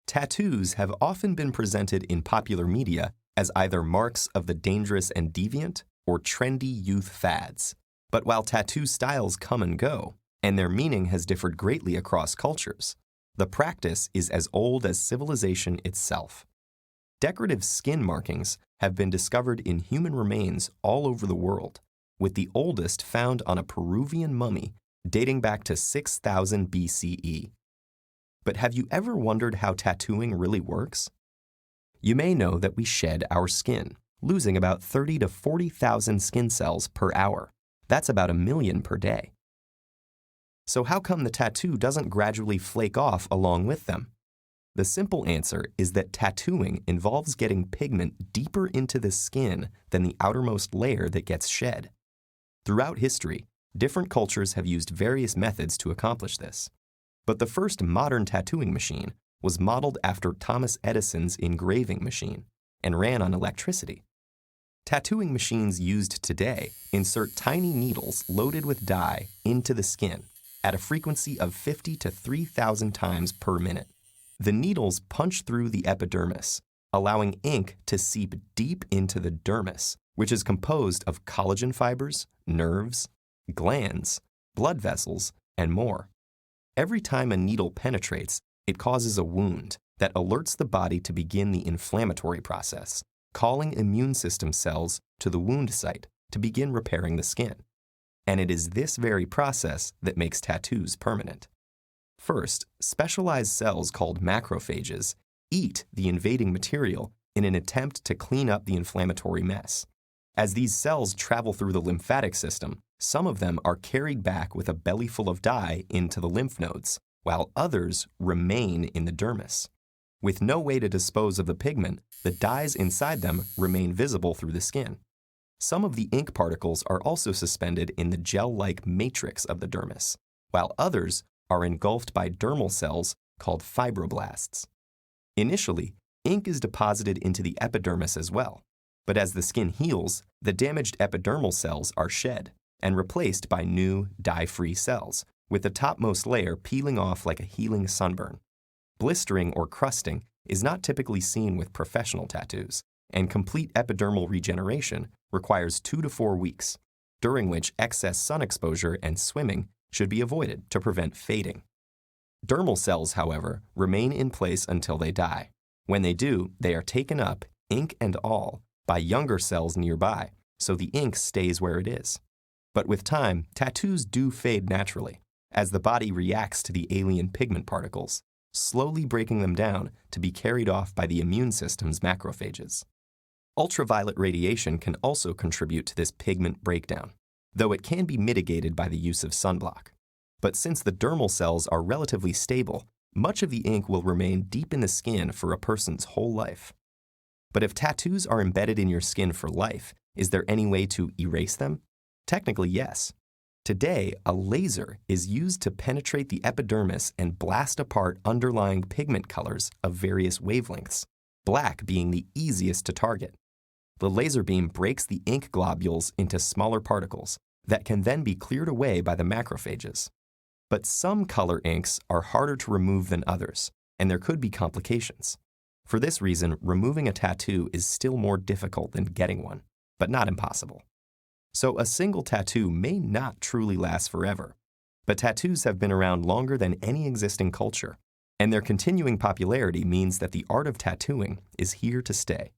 Tattoos have often been presented in popular media as either marks of the dangerous and deviant or trendy youth fads. But while tattoo styles come and go, and their meaning has differed greatly across cultures, the practice is as old as civilization itself. Decorative skin markings have been discovered in human remains all over the world, with the oldest found on a Peruvian mummy dating back to 6000 BCE. But have you ever wondered how tattooing really works? You may know that we shed our skin, losing about 30 to 40,000 skin cells per hour. That's about 1 million per day. So how come the tattoo doesn't gradually flake off along with them? The simple answer is that tattooing involves getting pigment deeper into the skin than the outermost layer that gets shed. Throughout history, different cultures have used various methods to accomplish this. But the first modern tattooing machine was modeled after Thomas Edison's engraving machine and ran on electricity. Tattooing machines used today insert tiny needles loaded with dye into the skin at a frequency of 50 to 3,000 times per minute. The needles punch through the epidermis, allowing ink to seep deep into the dermis, which is composed of collagen fibers, nerves, glands, blood vessels, and more. Every time a needle penetrates, it causes a wound that alerts the body to begin the inflammatory process, calling immune system cells to the wound site to begin repairing the skin. And it is this very process that makes tattoos permanent. First, specialized cells called macrophages eat the invading material in an attempt to clean up the inflammatory mess. As these cells travel through the lymphatic system, some of them are carried back with a belly full of dye into the lymph nodes, while others remain in the dermis. With no way to dispose of the pigment, the dyes inside them remain visible through the skin. Some of the ink particles are also suspended in the gel-like matrix of the dermis, while others are engulfed by dermal cells called fibroblasts. Initially, ink is deposited into the epidermis as well, but as the skin heals, the damaged epidermal cells are shed and replaced by new, dye-free cells, with the topmost layer peeling off like a healing sunburn. Blistering or crusting is not typically seen with professional tattoos, and complete epidermal regeneration requires 2 to 4 weeks, during which excess sun exposure and swimming should be avoided to prevent fading. Dermal cells, however, remain in place until they die. When they do, they are taken up, ink and all, by younger cells nearby, so the ink stays where it is. But with time, tattoos do fade naturally, as the body reacts to the alien pigment particles, slowly breaking them down to be carried off by the immune system's macrophages. Ultraviolet radiation can also contribute to this pigment breakdown, though it can be mitigated by the use of sunblock. But since the dermal cells are relatively stable, much of the ink will remain deep in the skin for a person's whole life. But if tattoos are embedded in your skin for life, is there any way to erase them? Technically, yes. Today, a laser is used to penetrate the epidermis and blast apart underlying pigment colors of various wavelengths, black being the easiest to target. The laser beam breaks the ink globules into smaller particles that can then be cleared away by the macrophages. But some color inks are harder to remove than others, and there could be complications. For this reason, removing a tattoo is still more difficult than getting one, but not impossible. So a single tattoo may not truly last forever, but tattoos have been around longer than any existing culture, and their continuing popularity means that the art of tattooing is here to stay.